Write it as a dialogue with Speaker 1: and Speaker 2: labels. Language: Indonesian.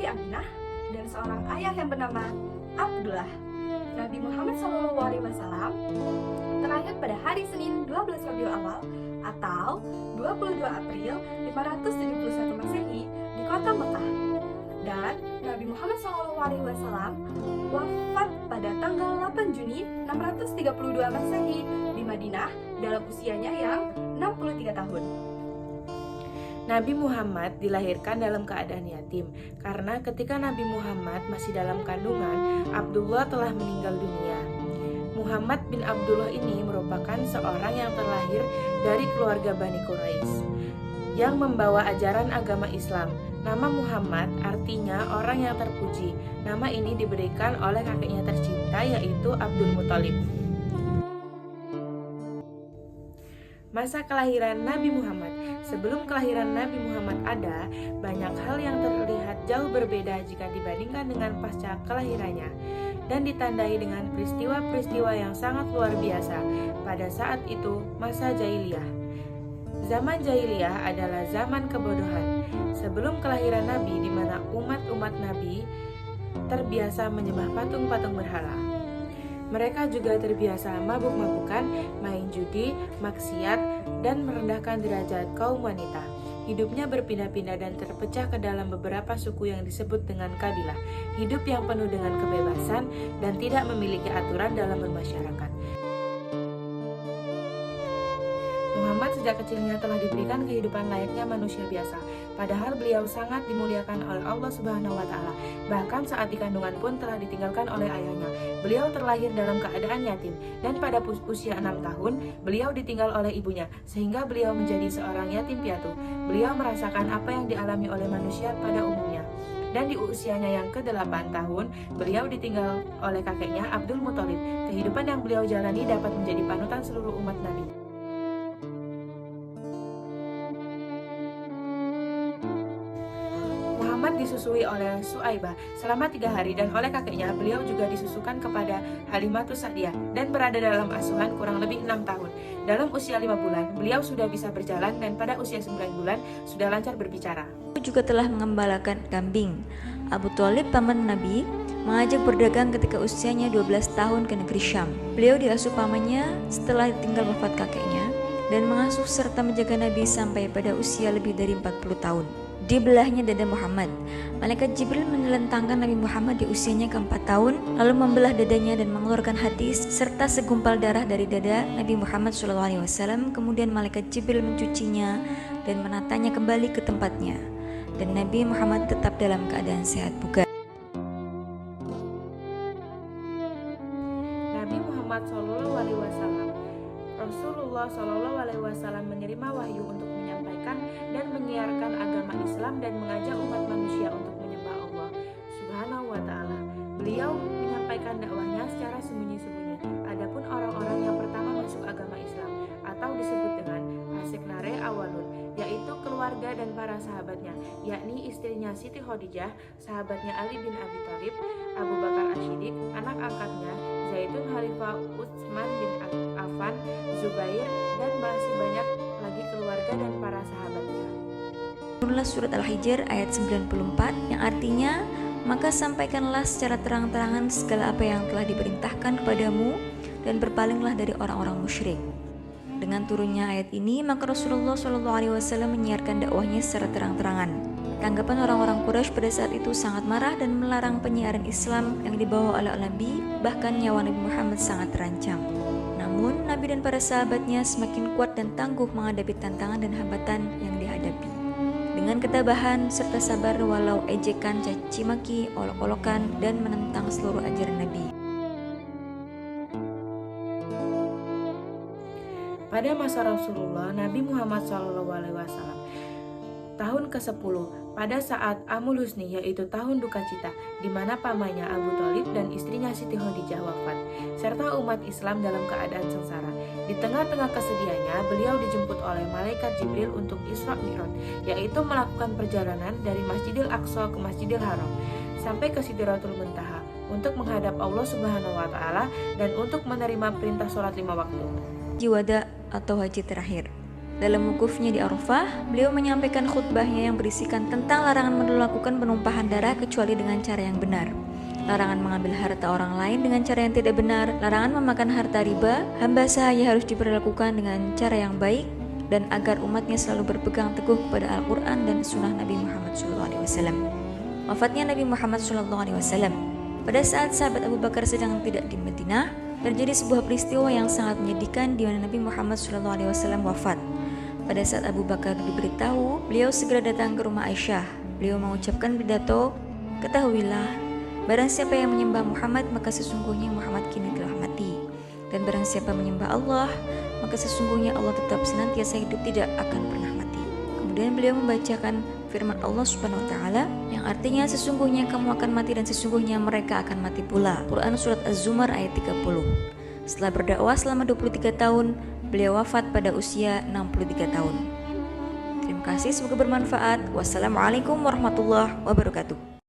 Speaker 1: Siti Aminah dan seorang ayah yang bernama Abdullah. Nabi Muhammad SAW terlahir pada hari Senin 12 Rabiul Awal atau 22 April 571 Masehi di kota Mekah. Dan Nabi Muhammad SAW wafat pada tanggal 8 Juni 632 Masehi di Madinah dalam usianya yang 63 tahun.
Speaker 2: Nabi Muhammad dilahirkan dalam keadaan yatim karena ketika Nabi Muhammad masih dalam kandungan, Abdullah telah meninggal dunia. Muhammad bin Abdullah ini merupakan seorang yang terlahir dari keluarga Bani Quraisy yang membawa ajaran agama Islam. Nama Muhammad artinya orang yang terpuji. Nama ini diberikan oleh kakeknya tercinta yaitu Abdul Muthalib. Masa kelahiran Nabi Muhammad. Sebelum kelahiran Nabi Muhammad ada, banyak hal yang terlihat jauh berbeda jika dibandingkan dengan pasca kelahirannya dan ditandai dengan peristiwa-peristiwa yang sangat luar biasa. Pada saat itu, masa jahiliyah. Zaman jahiliyah adalah zaman kebodohan. Sebelum kelahiran Nabi, di mana umat-umat Nabi terbiasa menyembah patung-patung berhala. Mereka juga terbiasa mabuk-mabukan, main judi, maksiat, dan merendahkan derajat kaum wanita. Hidupnya berpindah-pindah dan terpecah ke dalam beberapa suku yang disebut dengan kabilah. Hidup yang penuh dengan kebebasan dan tidak memiliki aturan dalam bermasyarakat. Muhammad sejak kecilnya telah diberikan kehidupan layaknya manusia biasa. Padahal beliau sangat dimuliakan oleh Allah Subhanahu wa Ta'ala. Bahkan saat di kandungan pun telah ditinggalkan oleh ayahnya. Beliau terlahir dalam keadaan yatim dan pada usia 6 tahun beliau ditinggal oleh ibunya sehingga beliau menjadi seorang yatim piatu. Beliau merasakan apa yang dialami oleh manusia pada umumnya. Dan di usianya yang ke-8 tahun, beliau ditinggal oleh kakeknya Abdul Muthalib. Kehidupan yang beliau jalani dapat menjadi panutan seluruh umat Nabi. Muhammad disusui oleh Suaibah selama 3 hari dan oleh kakeknya beliau juga disusukan kepada Halimatus Sa'diyah dan berada dalam asuhan kurang lebih 6 tahun. Dalam usia 5 bulan, beliau sudah bisa berjalan dan pada usia 9 bulan sudah lancar berbicara.
Speaker 3: Juga telah mengembalakan kambing. Abu Thalib paman Nabi mengajak berdagang ketika usianya 12 tahun ke negeri Syam. Beliau diasuh pamannya setelah ditinggal wafat kakeknya dan mengasuh serta menjaga Nabi sampai pada usia lebih dari 40 tahun. Di belahnya dada Muhammad, malaikat Jibril menelentangkan Nabi Muhammad di usianya ke-4 tahun, lalu membelah dadanya dan mengeluarkan hadis serta segumpal darah dari dada Nabi Muhammad SAW. Kemudian malaikat Jibril mencucinya dan menatanya kembali ke tempatnya, dan Nabi Muhammad tetap dalam keadaan sehat bugar.
Speaker 2: Nabi Muhammad SAW. Rasulullah SAW menerima wahyu untuk menyampaikan dan menyiarkan agama Islam dan mengajak umat manusia untuk menyembah Allah Subhanahu wa Ta'ala. Beliau menyampaikan dakwahnya secara sembunyi-sembunyi. Adapun orang-orang yang pertama masuk agama Islam atau disebut dengan Asyiknare Awalun, yaitu keluarga dan para sahabatnya, yakni istrinya Siti Khadijah, sahabatnya Ali bin Abi Thalib, Abu Bakar Asy-Siddiq, anak angkatnya Zaitun Khalifah Utsman bin Affan, Zubair, dan masih banyak lagi keluarga dan para sahabatnya.
Speaker 3: Turunlah surat Al-Hijr ayat 94 yang artinya, maka sampaikanlah secara terang-terangan segala apa yang telah diperintahkan kepadamu dan berpalinglah dari orang-orang musyrik. Dengan turunnya ayat ini, maka Rasulullah SAW menyiarkan dakwahnya secara terang-terangan. Tanggapan orang-orang Quraisy pada saat itu sangat marah dan melarang penyiaran Islam yang dibawa oleh Nabi, bahkan nyawa Nabi Muhammad sangat terancam. Namun, Nabi dan para sahabatnya semakin kuat dan tangguh menghadapi tantangan dan hambatan yang dihadapi. Dengan ketabahan serta sabar walau ejekan, caci maki, olok-olokan, dan menentang seluruh ajaran Nabi.
Speaker 2: Pada masa Rasulullah, Nabi Muhammad SAW, tahun ke-10, pada saat Amul Husni, yaitu tahun duka cita, di mana pamannya Abu Thalib dan istrinya Siti Khadijah wafat, serta umat Islam dalam keadaan sengsara. Di tengah-tengah kesedihannya, beliau dijemput oleh malaikat Jibril untuk Isra Mi'raj, yaitu melakukan perjalanan dari Masjidil Aqsa ke Masjidil Haram, sampai ke Sidratul Muntaha, untuk menghadap Allah Subhanahu wa Ta'ala dan untuk menerima perintah sholat 5 waktu.
Speaker 3: Haji wada atau haji terakhir. Dalam wukufnya di Arafah, beliau menyampaikan khutbahnya yang berisikan tentang larangan melakukan penumpahan darah kecuali dengan cara yang benar, larangan mengambil harta orang lain dengan cara yang tidak benar, larangan memakan harta riba, hamba sahaya harus diperlakukan dengan cara yang baik, dan agar umatnya selalu berpegang teguh kepada Al-Quran dan Sunnah Nabi Muhammad SAW. Wafatnya Nabi Muhammad SAW. Pada saat sahabat Abu Bakar sedang tidak di Madinah, terjadi sebuah peristiwa yang sangat menyedihkan di mana Nabi Muhammad SAW wafat. Pada saat Abu Bakar diberitahu, beliau segera datang ke rumah Aisyah. Beliau mengucapkan pidato, "Ketahuilah, barang siapa yang menyembah Muhammad, maka sesungguhnya Muhammad kini telah mati. Dan barang siapa menyembah Allah, maka sesungguhnya Allah tetap senantiasa hidup, tidak akan pernah mati." Kemudian beliau membacakan firman Allah Subhanahu wa taala yang artinya sesungguhnya kamu akan mati dan sesungguhnya mereka akan mati pula. Quran surat Az-Zumar ayat 30. Setelah berdakwah selama 23 tahun, beliau wafat pada usia 63 tahun. Terima kasih, semoga bermanfaat. Wassalamualaikum warahmatullahi wabarakatuh.